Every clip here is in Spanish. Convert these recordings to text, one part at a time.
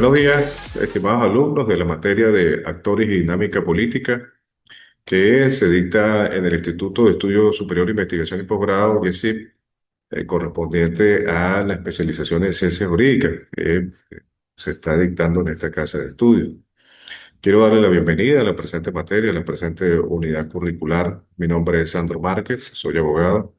Buenos días, estimados alumnos de la materia de Actores y Dinámica Política, que se dicta en el Instituto de Estudios Superior de Investigación y Posgrado, IESIP, correspondiente a la especialización en Ciencias Jurídicas, que se está dictando en esta casa de estudio. Quiero darle la bienvenida a la presente materia, a la presente unidad curricular. Mi nombre es Sandro Márquez, soy abogado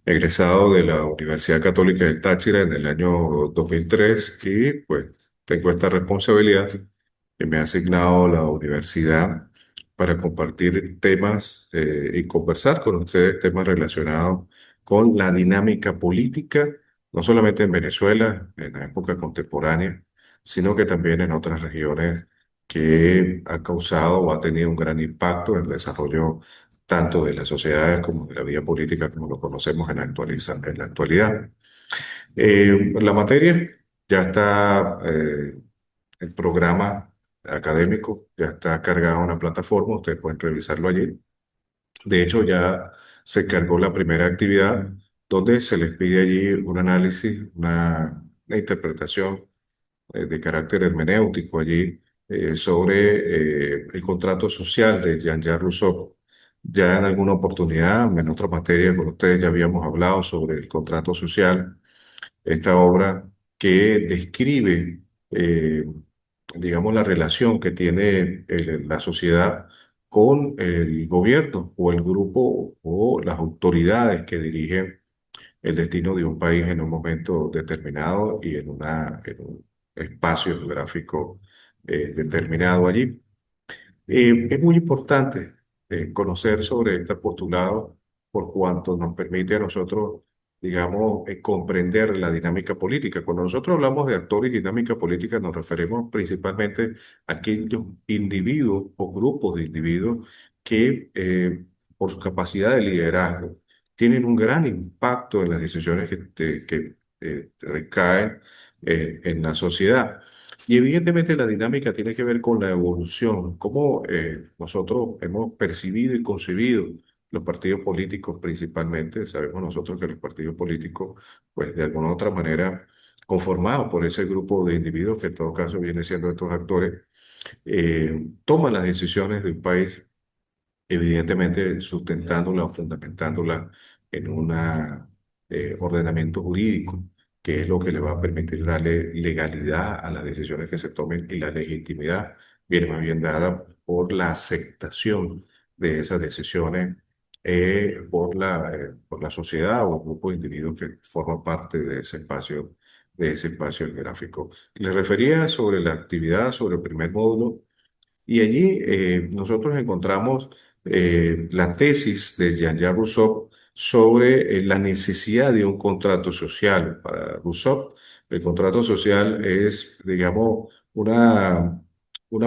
egresado de la Universidad Católica del Táchira en el año 2003 y pues tengo esta responsabilidad que me ha asignado la universidad para compartir temas y conversar con ustedes temas relacionados con la dinámica política, no solamente en Venezuela, en la época contemporánea, sino que también en otras regiones que ha causado o ha tenido un gran impacto en el desarrollo tanto de las sociedades como de la vida política como lo conocemos en la actualidad. La materia ya está, el programa académico ya está cargado en una plataforma, ustedes pueden revisarlo allí. De hecho, ya se cargó la primera actividad donde se les pide allí un análisis, una interpretación de carácter hermenéutico allí sobre el contrato social de Jean-Jacques Rousseau. Ya en alguna oportunidad, en otra materia con ustedes ya habíamos hablado sobre el contrato social, esta obra que describe, digamos, la relación que tiene la sociedad con el gobierno o el grupo o las autoridades que dirigen el destino de un país en un momento determinado y en un espacio geográfico determinado allí. Es muy importante conocer sobre este postulado por cuanto nos permite a nosotros, digamos, comprender la dinámica política. Cuando nosotros hablamos de actores y dinámica política, nos referimos principalmente a aquellos individuos o grupos de individuos que, por su capacidad de liderazgo, tienen un gran impacto en las decisiones que recaen en la sociedad. Y evidentemente la dinámica tiene que ver con la evolución, cómo nosotros hemos percibido y concebido los partidos políticos principalmente. Sabemos nosotros que los partidos políticos, pues de alguna u otra manera, conformados por ese grupo de individuos, que en todo caso viene siendo estos actores, toman las decisiones de un país evidentemente sustentándola o fundamentándola en un ordenamiento jurídico, que es lo que le va a permitir darle legalidad a las decisiones que se tomen y la legitimidad viene más bien dada por la aceptación de esas decisiones por la sociedad o grupo de individuos que forman parte de ese espacio geográfico. Le refería sobre la actividad, sobre el primer módulo y allí nosotros encontramos la tesis de Jean-Jacques Rousseau sobre la necesidad de un contrato social. Para Rousseau, el contrato social es, digamos, una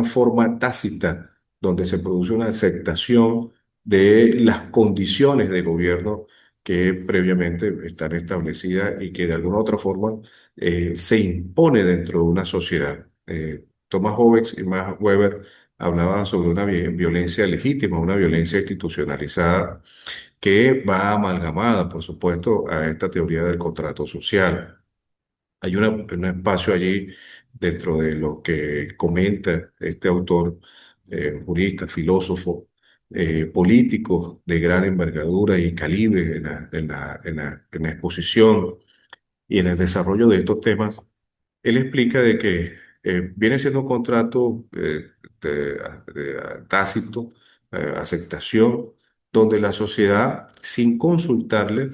forma tácita donde se produce una aceptación de las condiciones de gobierno que previamente están establecidas y que de alguna u otra forma se impone dentro de una sociedad. Thomas Hobbes y Max Weber hablaba sobre una violencia legítima, una violencia institucionalizada que va amalgamada, por supuesto, a esta teoría del contrato social. Hay un espacio allí dentro de lo que comenta este autor, jurista, filósofo, político de gran envergadura y calibre en la exposición y en el desarrollo de estos temas. Él explica de que viene siendo un contrato de tácito, aceptación, donde la sociedad, sin consultarle,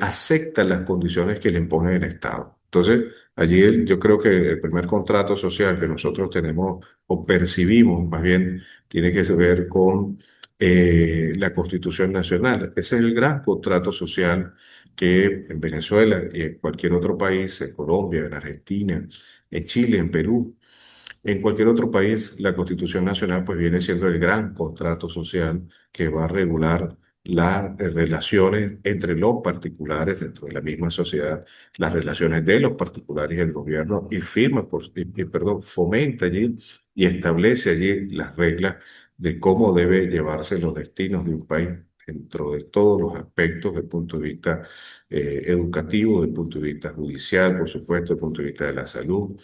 acepta las condiciones que le impone el Estado. Entonces, allí yo creo que el primer contrato social que nosotros tenemos o percibimos, más bien, tiene que ver con la Constitución Nacional. Ese es el gran contrato social que en Venezuela y en cualquier otro país, en Colombia, en Argentina, en Chile, en Perú, en cualquier otro país, la Constitución Nacional pues viene siendo el gran contrato social que va a regular las relaciones entre los particulares dentro de la misma sociedad, las relaciones de los particulares y el gobierno, y firma, perdón, fomenta allí y establece allí las reglas de cómo debe llevarse los destinos de un país dentro de todos los aspectos, desde el punto de vista educativo, desde el punto de vista judicial, por supuesto, desde el punto de vista de la salud,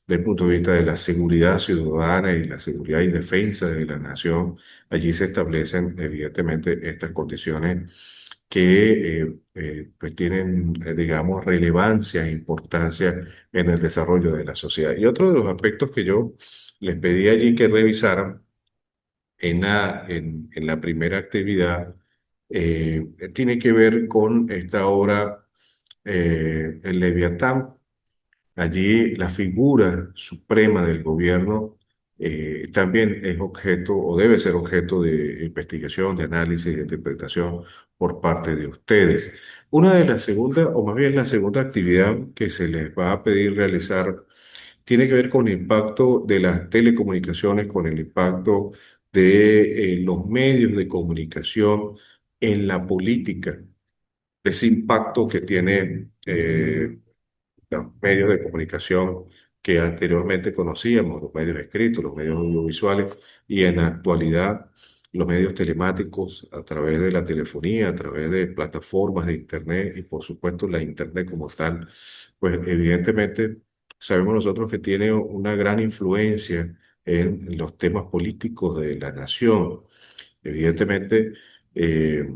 desde el punto de vista de la seguridad ciudadana y la seguridad y defensa de la nación. Allí se establecen, evidentemente, estas condiciones que pues tienen, digamos, relevancia e importancia en el desarrollo de la sociedad. Y otro de los aspectos que yo les pedí allí que revisaran en la primera actividad tiene que ver con esta obra, El Leviatán. Allí la figura suprema del gobierno también es objeto o debe ser objeto de investigación, de análisis, de interpretación por parte de ustedes. Una de las segundas, o más bien la segunda actividad que se les va a pedir realizar tiene que ver con el impacto de las telecomunicaciones, con el impacto de los medios de comunicación en la política, ese impacto que tiene los medios de comunicación que anteriormente conocíamos, los medios escritos, los medios audiovisuales y en la actualidad los medios telemáticos a través de la telefonía, a través de plataformas de Internet y por supuesto la Internet como tal, pues evidentemente sabemos nosotros que tiene una gran influencia en los temas políticos de la nación. Evidentemente, eh,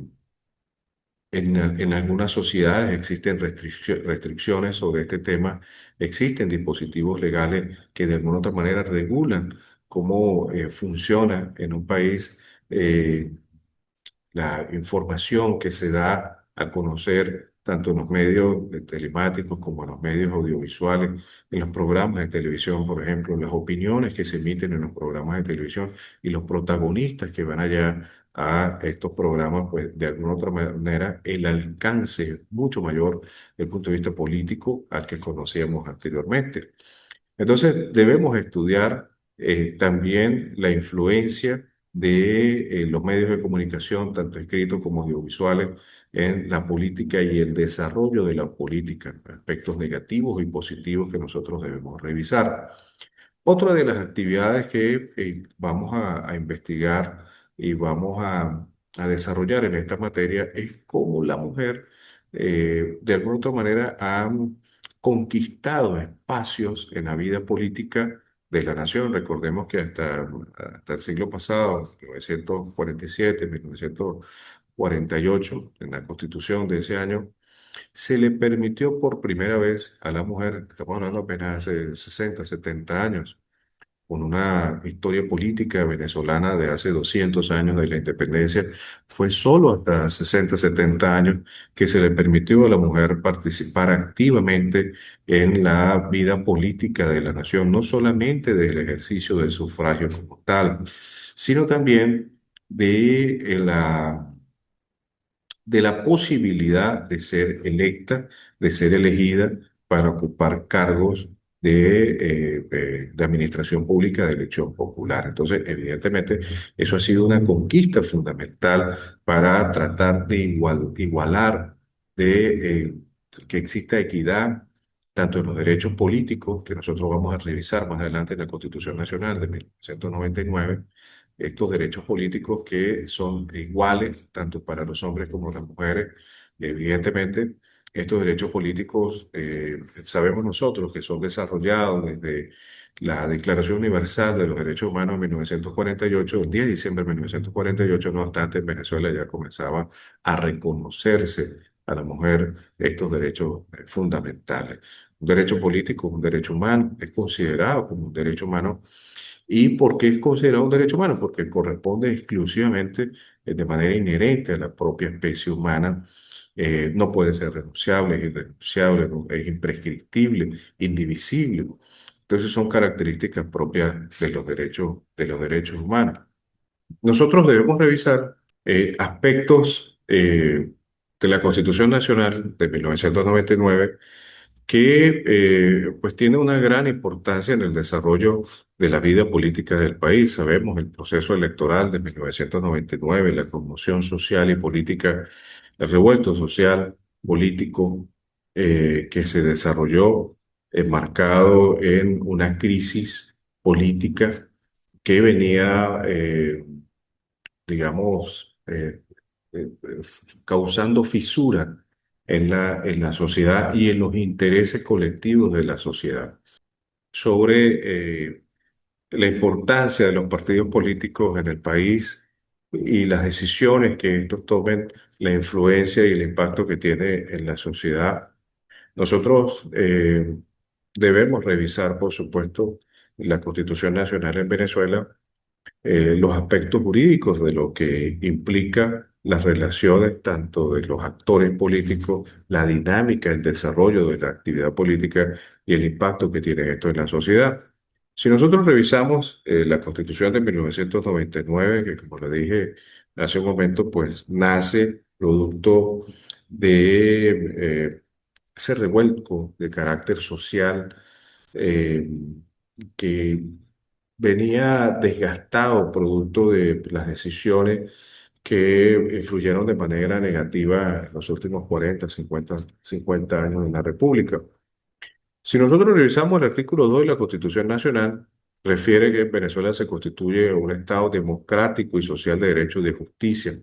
en algunas sociedades existen restricciones sobre este tema, existen dispositivos legales que de alguna otra manera regulan cómo funciona en un país eh, la información que se da a conocer tanto en los medios telemáticos como en los medios audiovisuales, en los programas de televisión, por ejemplo, las opiniones que se emiten en los programas de televisión y los protagonistas que van allá a estos programas, pues de alguna otra manera el alcance es mucho mayor desde el punto de vista político al que conocíamos anteriormente. Entonces, debemos estudiar también la influencia de los medios de comunicación, tanto escritos como audiovisuales, en la política y el desarrollo de la política, aspectos negativos y positivos que nosotros debemos revisar. Otra de las actividades que vamos a investigar y vamos a desarrollar en esta materia es cómo la mujer, de alguna u otra manera, ha conquistado espacios en la vida política de la nación. Recordemos que hasta el siglo pasado, 1947, 1948, en la constitución de ese año, se le permitió por primera vez a la mujer, estamos hablando apenas hace 60, 70 años, con una historia política venezolana de hace 200 años de la independencia, fue solo hasta 60, 70 años que se le permitió a la mujer participar activamente en la vida política de la nación, no solamente del ejercicio del sufragio como tal, sino también de la posibilidad de ser electa, de ser elegida para ocupar cargos de administración pública de elección popular. Entonces, evidentemente, eso ha sido una conquista fundamental para tratar de igualar, de que exista equidad tanto en los derechos políticos, que nosotros vamos a revisar más adelante en la Constitución Nacional de 1999, estos derechos políticos que son iguales tanto para los hombres como las mujeres. Evidentemente, estos derechos políticos sabemos nosotros que son desarrollados desde la Declaración Universal de los Derechos Humanos de 1948, el 10 de diciembre de 1948, no obstante, en Venezuela ya comenzaba a reconocerse a la mujer estos derechos fundamentales. Un derecho político es un derecho humano, es considerado como un derecho humano. ¿Y por qué es considerado un derecho humano? Porque corresponde exclusivamente, de manera inherente a la propia especie humana. No puede ser renunciable, es irrenunciable, es imprescriptible, indivisible. Entonces son características propias de los derechos humanos. Nosotros debemos revisar aspectos de la Constitución Nacional de 1999 que pues tiene una gran importancia en el desarrollo de la vida política del país. Sabemos el proceso electoral de 1999, la conmoción social y política, el revuelto social, político que se desarrolló marcado en una crisis política que venía, digamos, causando fisura en la sociedad y en los intereses colectivos de la sociedad. Sobre la importancia de los partidos políticos en el país y las decisiones que estos tomen, la influencia y el impacto que tiene en la sociedad. Nosotros debemos revisar, por supuesto, la Constitución Nacional en Venezuela, los aspectos jurídicos de lo que implica las relaciones tanto de los actores políticos, la dinámica, el desarrollo de la actividad política y el impacto que tiene esto en la sociedad. Si nosotros revisamos la Constitución de 1999, que como le dije hace un momento, pues nace producto de ese revuelco de carácter social eh, que venía desgastado producto de las decisiones que influyeron de manera negativa en los últimos 40, 50 años en la República. Si nosotros revisamos el artículo 2 de la Constitución Nacional, refiere que Venezuela se constituye un Estado democrático y social de derecho y de justicia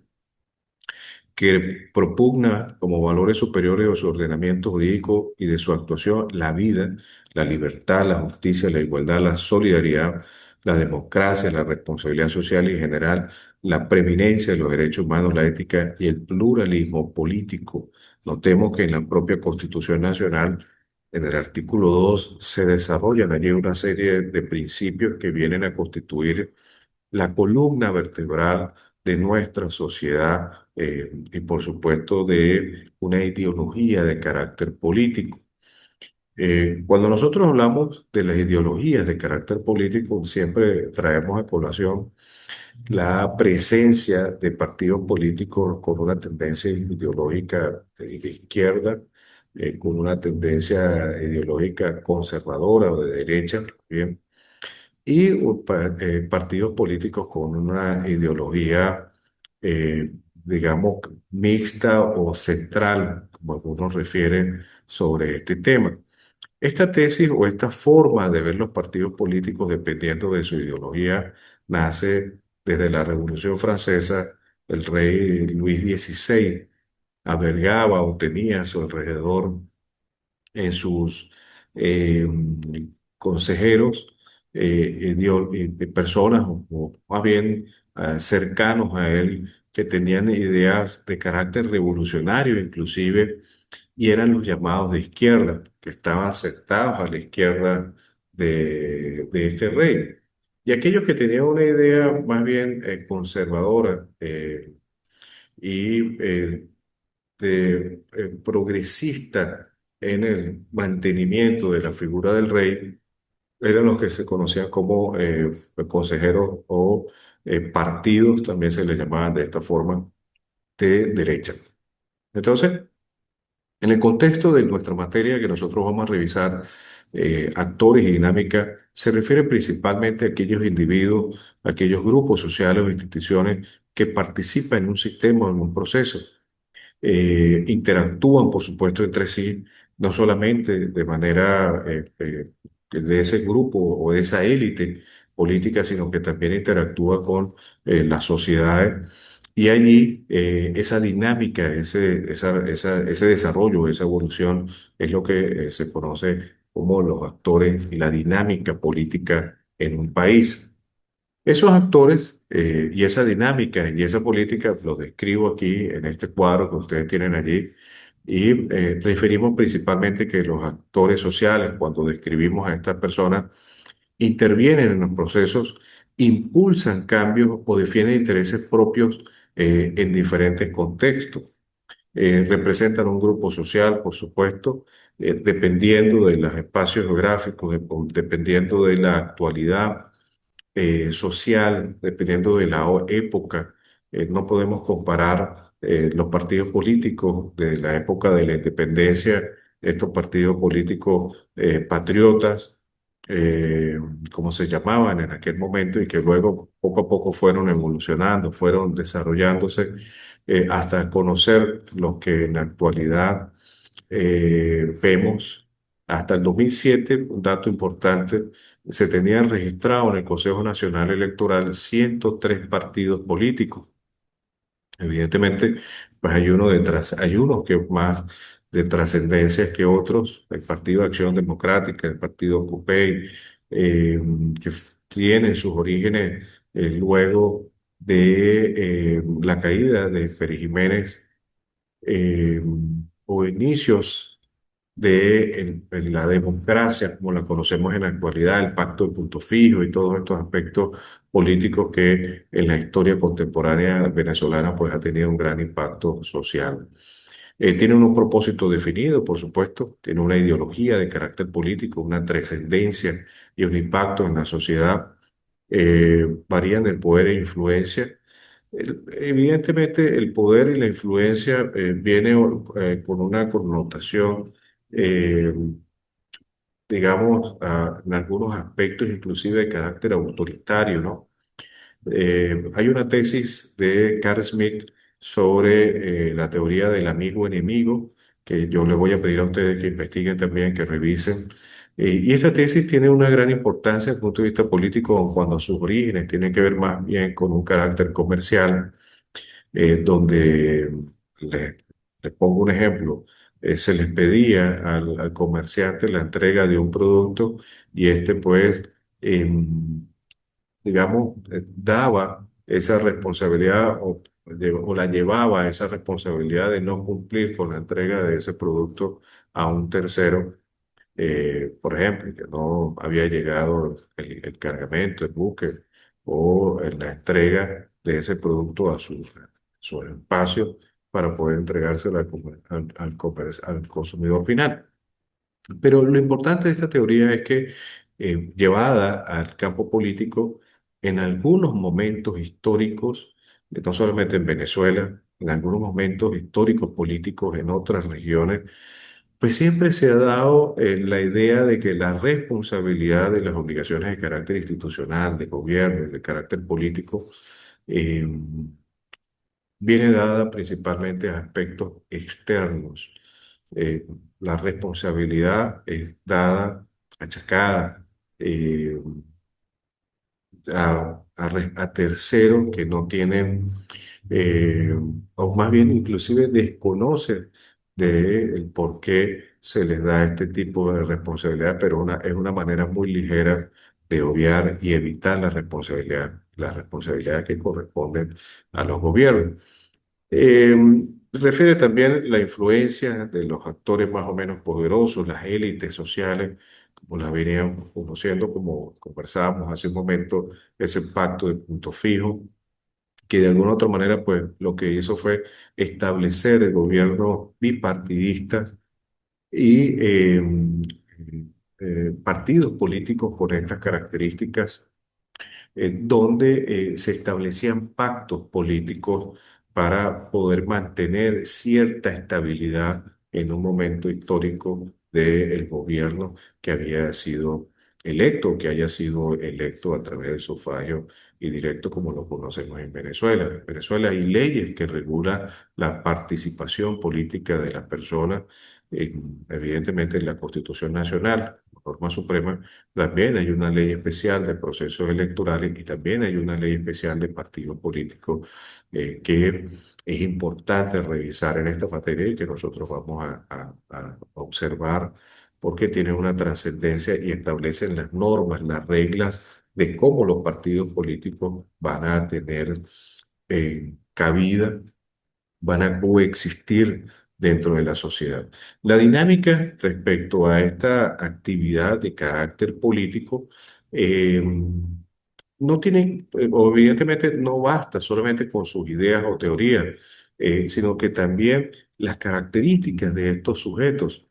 que propugna como valores superiores de su ordenamiento jurídico y de su actuación la vida, la libertad, la justicia, la igualdad, la solidaridad, la democracia, la responsabilidad social y en general, la preeminencia de los derechos humanos, la ética y el pluralismo político. Notemos que en la propia Constitución Nacional, en el artículo 2, se desarrollan allí una serie de principios que vienen a constituir la columna vertebral de nuestra sociedad y por supuesto de una ideología de carácter político. Cuando nosotros hablamos de las ideologías de carácter político, siempre traemos a colación la presencia de partidos políticos con una tendencia ideológica de izquierda, con una tendencia ideológica conservadora o de derecha, bien, y partidos políticos con una ideología, digamos, mixta o central, como algunos refieren sobre este tema. Esta tesis o esta forma de ver los partidos políticos dependiendo de su ideología nace desde la Revolución Francesa. El rey Luis XVI albergaba o tenía a su alrededor en sus eh, consejeros, personas o más bien cercanos a él que tenían ideas de carácter revolucionario inclusive y eran los llamados de izquierda, que estaban sentados a la izquierda de este rey. Y aquellos que tenían una idea más bien conservadora y progresista en el mantenimiento de la figura del rey eran los que se conocían como consejeros o partidos, también se les llamaban de esta forma, de derecha. Entonces, en el contexto de nuestra materia que nosotros vamos a revisar, actores y dinámica, se refiere principalmente a aquellos individuos, aquellos grupos sociales o instituciones que participan en un sistema o en un proceso interactúan, por supuesto, entre sí, no solamente de manera de ese grupo o de esa élite política, sino que también interactúa con las sociedades. Y allí esa dinámica, ese desarrollo, esa evolución es lo que se conoce como los actores y la dinámica política en un país. Esos actores y esa dinámica y esa política los describo aquí en este cuadro que ustedes tienen allí y referimos principalmente que los actores sociales, cuando describimos a estas personas, intervienen en los procesos, impulsan cambios o defienden intereses propios en diferentes contextos. Representan un grupo social, por supuesto, dependiendo de los espacios geográficos, dependiendo de la actualidad social, dependiendo de la época. No podemos comparar los partidos políticos de la época de la independencia, estos partidos políticos patriotas, eh, como se llamaban en aquel momento, y que luego poco a poco fueron evolucionando, fueron desarrollándose hasta conocer lo que en la actualidad vemos. Hasta el 2007, un dato importante, se tenían registrados en el Consejo Nacional Electoral 103 partidos políticos. Evidentemente, pues hay unos que más de trascendencia que otros, el Partido de Acción Democrática, el Partido CUPEI, tienen sus orígenes luego de la caída de Félix Jiménez eh, o inicios de la democracia, como la conocemos en la actualidad, el pacto de punto fijo y todos estos aspectos políticos que en la historia contemporánea venezolana pues ha tenido un gran impacto social. Tiene unos propósitos definidos, por supuesto, tiene una ideología de carácter político, una trascendencia y un impacto en la sociedad. Varían el poder e influencia. Evidentemente, el poder y la influencia viene con una connotación, eh, digamos, en algunos aspectos inclusive de carácter autoritario, ¿no? Hay una tesis de Carl Smith sobre la teoría del amigo enemigo, que yo les voy a pedir a ustedes que investiguen también, que revisen. Y esta tesis tiene una gran importancia desde el punto de vista político cuando sus orígenes tienen que ver más bien con un carácter comercial donde le- les pongo un ejemplo, se les pedía al comerciante la entrega de un producto y este pues, digamos, daba esa responsabilidad o la llevaba esa responsabilidad de no cumplir con la entrega de ese producto a un tercero, por ejemplo, que no había llegado el cargamento, el buque o la entrega de ese producto a su espacio para poder entregárselo al consumidor final. Pero lo importante de esta teoría es que, llevada al campo político, en algunos momentos históricos, no solamente en Venezuela, en algunos momentos históricos políticos en otras regiones, pues siempre se ha dado la idea de que la responsabilidad de las obligaciones de carácter institucional, de gobierno y de carácter político, eh, viene dada principalmente a aspectos externos. Eh, la responsabilidad es dada, achacada eh, a terceros que no tienen, eh, o más bien inclusive desconocen del por qué se les da este tipo de responsabilidad, pero es una manera muy ligera de obviar y evitar las responsabilidades que corresponden a los gobiernos. Eh, refiere también la influencia de los actores más o menos poderosos, las élites sociales, como las veníamos conociendo, como conversábamos hace un momento, ese pacto de punto fijo, que de alguna otra manera, pues lo que hizo fue establecer el gobierno bipartidista y partidos políticos con estas características donde se establecían pactos políticos para poder mantener cierta estabilidad en un momento histórico del gobierno que había sido electo, que haya sido electo a través del sufragio y directo como lo conocemos en Venezuela. En Venezuela hay leyes que regulan la participación política de las personas, evidentemente en la Constitución Nacional, norma suprema, también hay una ley especial de procesos electorales y también hay una ley especial de partidos políticos que es importante revisar en esta materia y que nosotros vamos a observar porque tienen una trascendencia y establecen las normas, las reglas de cómo los partidos políticos van a tener cabida, van a coexistir dentro de la sociedad. La dinámica respecto a esta actividad de carácter político no tiene, o evidentemente no basta solamente con sus ideas o teorías, sino que también las características de estos sujetos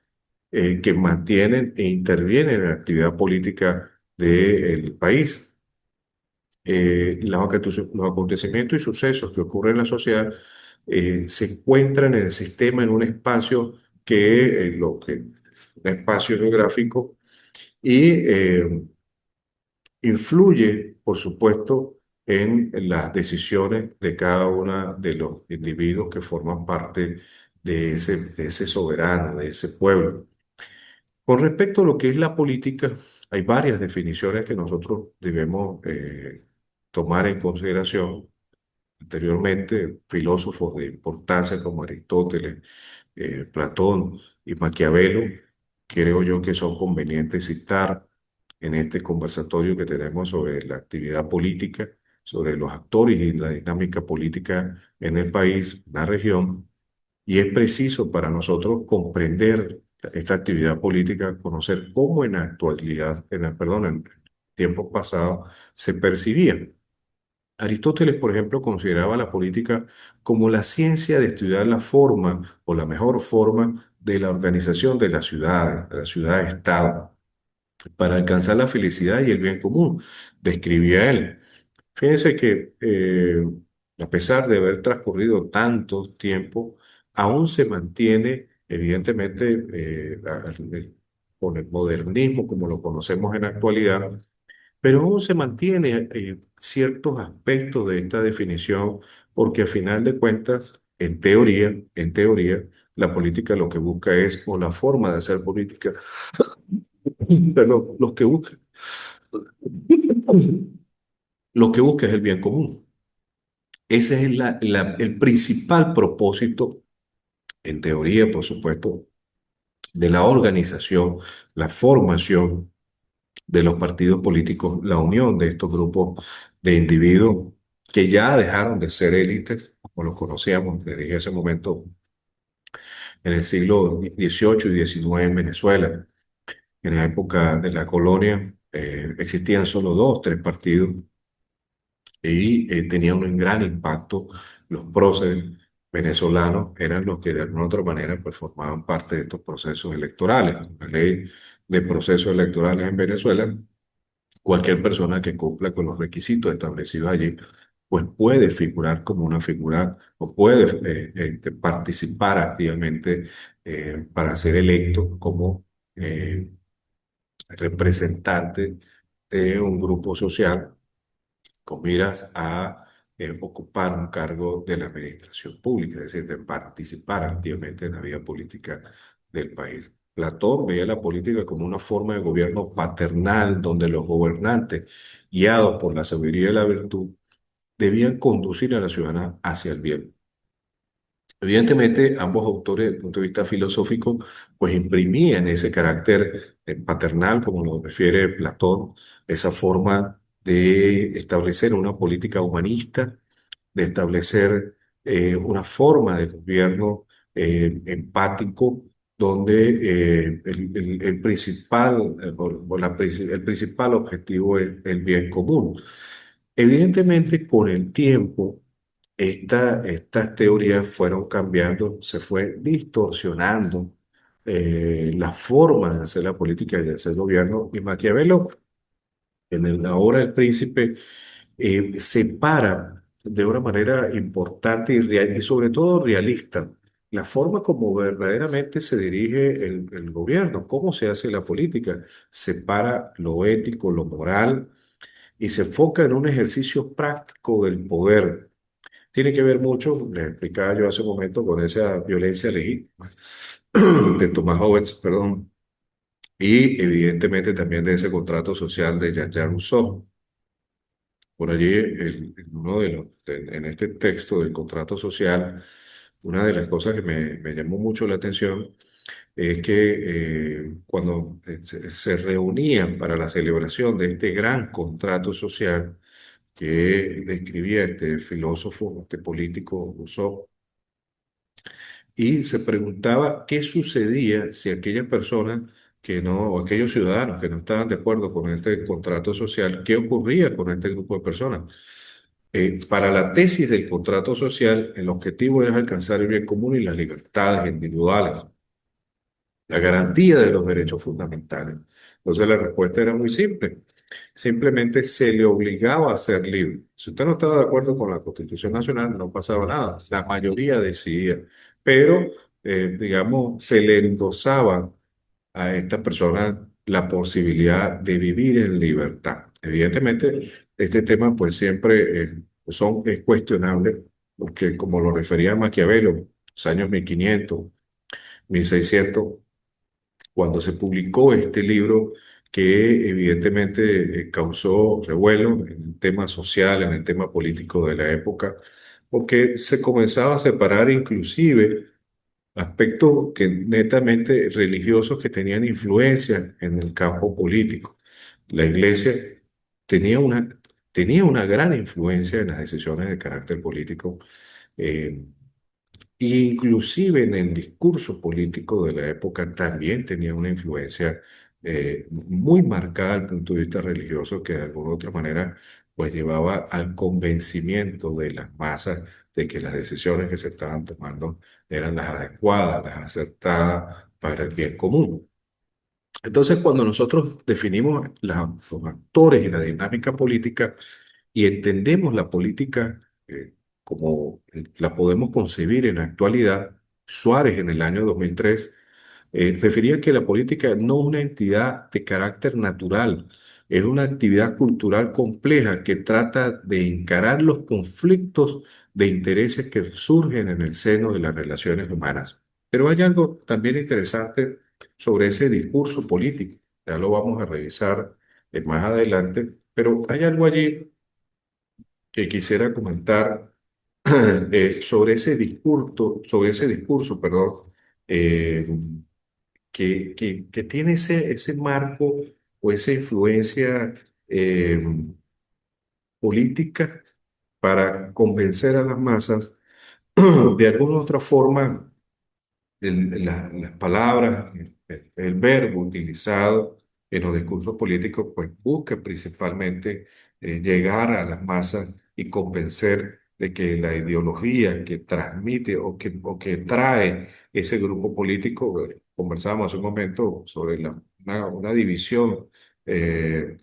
que mantienen e intervienen en la actividad política del país. Los acontecimientos y sucesos que ocurren en la sociedad se encuentran en el sistema en un espacio un espacio geográfico y influye, por supuesto, en las decisiones de cada uno de los individuos que forman parte de ese soberano, de ese pueblo. Con respecto a lo que es la política, hay varias definiciones que nosotros debemos tomar en consideración. anteriormente filósofos de importancia como Aristóteles, Platón y Maquiavelo, creo yo que son convenientes citar en este conversatorio que tenemos sobre la actividad política, sobre los actores y la dinámica política en el país, la región, y es preciso para nosotros comprender esta actividad política, conocer cómo en la actualidad, perdón, en tiempos pasados se percibía. Aristóteles, por ejemplo, consideraba la política como la ciencia de estudiar la forma o la mejor forma de la organización de la ciudad-estado, para alcanzar la felicidad y el bien común, describía él. Fíjense que a pesar de haber transcurrido tanto tiempo, aún se mantiene, evidentemente, con el modernismo como lo conocemos en la actualidad, pero aún se mantiene ciertos aspectos de esta definición, porque a final de cuentas, en teoría, la política lo que busca es, o la forma de hacer política, perdón, lo que busca es el bien común. Ese es el principal propósito, en teoría, por supuesto, de la organización, la formación de los partidos políticos, la unión de estos grupos de individuos que ya dejaron de ser élites, como los conocíamos, les dije hace un momento, en el siglo XVIII y XIX en Venezuela. En la época de la colonia existían solo dos, tres partidos y tenían un gran impacto. Los próceres venezolanos eran los que de alguna u otra manera pues, formaban parte de estos procesos electorales. La ley de procesos electorales en Venezuela, cualquier persona que cumpla con los requisitos establecidos allí, pues puede figurar como una figura o puede participar activamente para ser electo como representante de un grupo social con miras a ocupar un cargo de la administración pública, es decir, de participar activamente en la vida política del país. Platón veía la política como una forma de gobierno paternal donde los gobernantes, guiados por la sabiduría y la virtud, debían conducir a la ciudadana hacia el bien. Evidentemente, ambos autores, desde el punto de vista filosófico, pues imprimían ese carácter paternal, como lo refiere Platón, esa forma de establecer una política humanista, de establecer una forma de gobierno empático, donde el principal, el principal objetivo es el bien común. Evidentemente, con el tiempo, estas teorías fueron cambiando, se fue distorsionando la forma de hacer la política y de hacer gobierno. Y Maquiavelo, la obra El Príncipe, separa de una manera importante y sobre todo realista la forma como verdaderamente se dirige el gobierno, cómo se hace la política. Separa lo ético, lo moral y se enfoca en un ejercicio práctico del poder. Tiene que ver mucho, les explicaba yo hace un momento, con esa violencia legítima de Thomas Hobbes, perdón, y evidentemente también de ese contrato social de Jean-Jacques Rousseau. Por allí, en este texto del contrato social, una de las cosas que me llamó mucho la atención es que cuando se reunían para la celebración de este gran contrato social que describía este filósofo, este político Rousseau, y se preguntaba qué sucedía si aquellas personas que no, o aquellos ciudadanos que no estaban de acuerdo con este contrato social, qué ocurría con este grupo de personas. Para la tesis del contrato social, el objetivo era alcanzar el bien común y las libertades individuales, la garantía de los derechos fundamentales. Entonces la respuesta era muy simple. Simplemente se le obligaba a ser libre. Si usted no estaba de acuerdo con la Constitución Nacional, no pasaba nada. La mayoría decidía. Pero, digamos, se le endosaba a estas personas la posibilidad de vivir en libertad. Evidentemente, este tema pues siempre es cuestionable, porque como lo refería Maquiavelo, los años 1500, 1600, cuando se publicó este libro que evidentemente causó revuelo en el tema social, en el tema político de la época, porque se comenzaba a separar inclusive aspectos que netamente religiosos que tenían influencia en el campo político. La iglesia tenía una, tenía una gran influencia en las decisiones de carácter político, eh, inclusive en el discurso político de la época también tenía una influencia muy marcada al punto de vista religioso que de alguna u otra manera pues llevaba al convencimiento de las masas de que las decisiones que se estaban tomando eran las adecuadas, las acertadas para el bien común. Entonces, cuando nosotros definimos los actores y la dinámica política y entendemos la política como la podemos concebir en la actualidad, Suárez en el año 2003 refería que la política no es una entidad de carácter natural, es una actividad cultural compleja que trata de encarar los conflictos de intereses que surgen en el seno de las relaciones humanas. Pero hay algo también interesante sobre ese discurso político. Ya lo vamos a revisar más adelante, pero hay algo allí que quisiera comentar sobre ese discurso, perdón, eh, que tiene ese marco o esa influencia eh, política para convencer a las masas de alguna u otra forma las palabras, el verbo utilizado en los discursos políticos, pues busca principalmente llegar a las masas y convencer de que la ideología que transmite o que trae ese grupo político, conversábamos hace un momento sobre una división de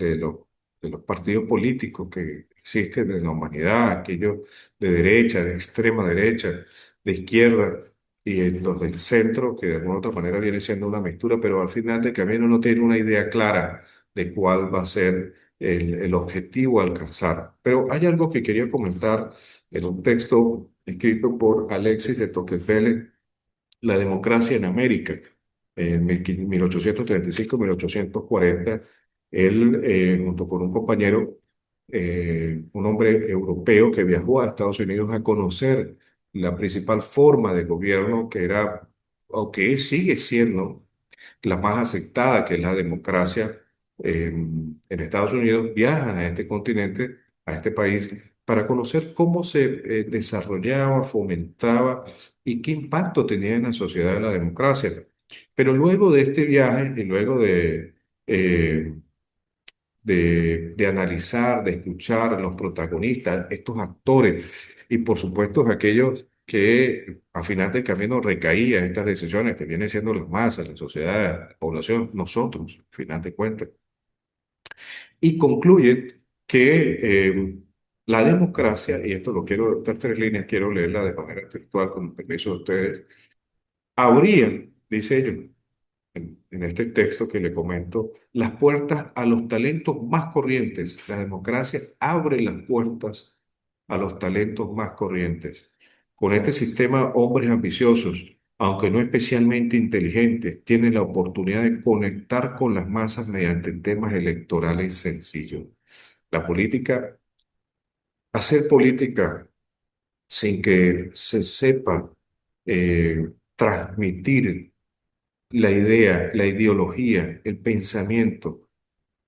los partidos políticos que existen en la humanidad, aquellos de derecha, de extrema derecha, de izquierda y los del centro, que de alguna u otra manera viene siendo una mixtura, pero al final del camino no tiene una idea clara de cuál va a ser el objetivo a alcanzar. Pero hay algo que quería comentar en un texto escrito por Alexis de Tocqueville, La democracia en América, en 1835-1840. Él, junto con un compañero, un hombre europeo que viajó a Estados Unidos a conocer la principal forma de gobierno que era, o que sigue siendo, la más aceptada, que es la democracia en Estados Unidos, viajan a este continente, a este país, para conocer cómo se desarrollaba, fomentaba y qué impacto tenía en la sociedad la democracia. Pero luego de este viaje y luego eh, de analizar, de escuchar a los protagonistas, estos actores y por supuesto aquellos que a final del camino recaían estas decisiones que vienen siendo las masas, la sociedad, la población, nosotros, a final de cuentas. Y concluye que la democracia, y esto lo quiero, estas tres líneas quiero leerla de manera textual con el permiso de ustedes, habrían, dice ellos, en este texto que le comento, las puertas a los talentos más corrientes. La democracia abre las puertas a los talentos más corrientes. Con este sistema, hombres ambiciosos, aunque no especialmente inteligentes, tienen la oportunidad de conectar con las masas mediante temas electorales sencillos. La política, hacer política sin que se sepa transmitir la idea, la ideología, el pensamiento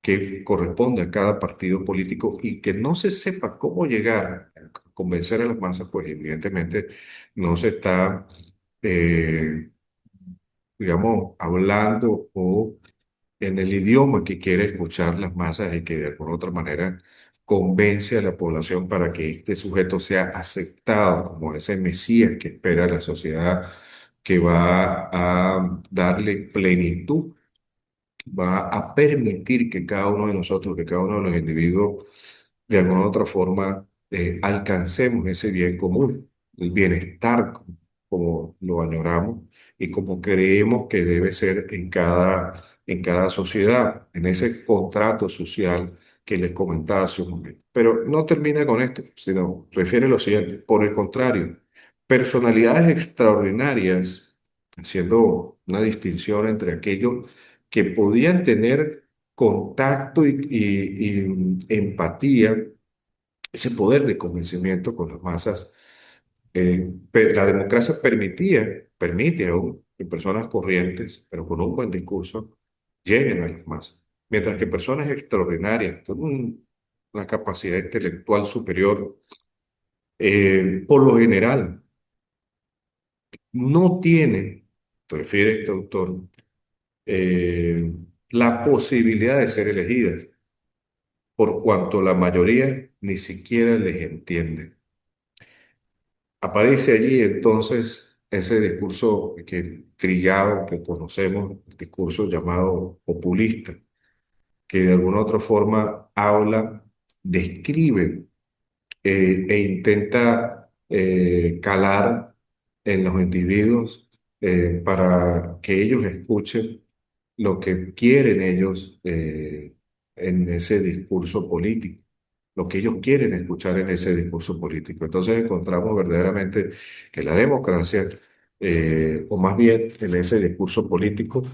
que corresponde a cada partido político y que no se sepa cómo llegar a convencer a las masas, pues evidentemente no se está, eh, digamos, hablando o en el idioma que quiere escuchar las masas y que de alguna u otra manera convence a la población para que este sujeto sea aceptado como ese Mesías que espera la sociedad, que va a darle plenitud, va a permitir que cada uno de nosotros, que cada uno de los individuos, de alguna u otra forma, alcancemos ese bien común, el bienestar como lo añoramos y como creemos que debe ser en cada sociedad, en ese contrato social que les comentaba hace un momento. Pero no termina con esto, sino refiere lo siguiente, por el contrario, personalidades extraordinarias, haciendo una distinción entre aquellos que podían tener contacto y empatía, ese poder de convencimiento con las masas, La democracia permite aún que personas corrientes, pero con un buen discurso, lleguen a las masas. Mientras que personas extraordinarias, con una capacidad intelectual superior, por lo general, no tienen, refiere este autor, eh, la posibilidad de ser elegidas, por cuanto la mayoría ni siquiera les entiende. Aparece allí entonces ese discurso que trillado, que conocemos, el discurso llamado populista, que de alguna u otra forma habla, describe e intenta calar en los individuos para que ellos escuchen lo que quieren ellos en ese discurso político, lo que ellos quieren escuchar en ese discurso político. Entonces encontramos verdaderamente que la democracia, o más bien en ese discurso político,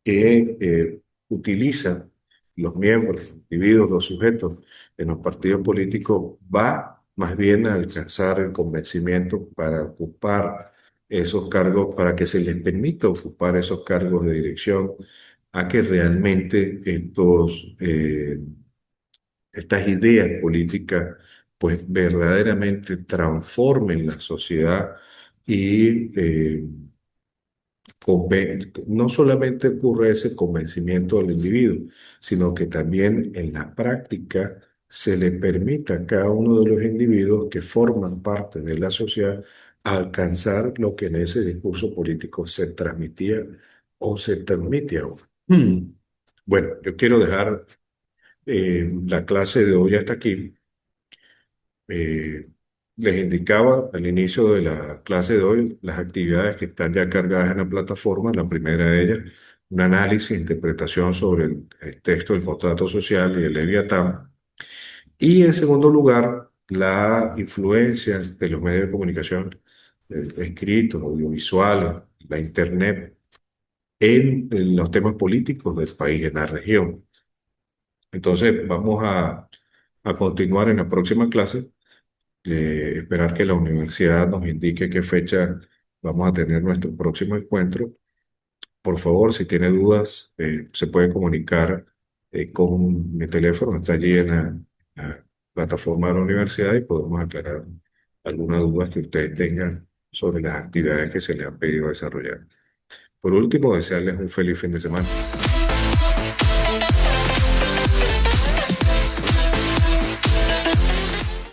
que utilizan los miembros, los individuos, los sujetos en los partidos políticos, va más bien a alcanzar el convencimiento para ocupar esos cargos, para que se les permita ocupar esos cargos de dirección, a que realmente estas ideas políticas pues verdaderamente transformen la sociedad y no solamente ocurre ese convencimiento del individuo, sino que también en la práctica se le permita a cada uno de los individuos que forman parte de la sociedad alcanzar lo que en ese discurso político se transmitía o se transmite aún. Bueno, yo quiero dejar la clase de hoy hasta aquí. Eh, Les indicaba al inicio de la clase de hoy las actividades que están ya cargadas en la plataforma. La primera de ellas, un análisis, interpretación sobre el texto del contrato social y el Leviatán. Y en segundo lugar, la influencia de los medios de comunicación escritos, audiovisuales, la Internet en los temas políticos del país, en la región. Entonces, vamos a continuar en la próxima clase, esperar que la universidad nos indique qué fecha vamos a tener nuestro próximo encuentro. Por favor, si tiene dudas, se puede comunicar con mi teléfono, está allí en la plataforma de la universidad y podemos aclarar algunas dudas que ustedes tengan sobre las actividades que se les han pedido desarrollar. Por último, desearles un feliz fin de semana.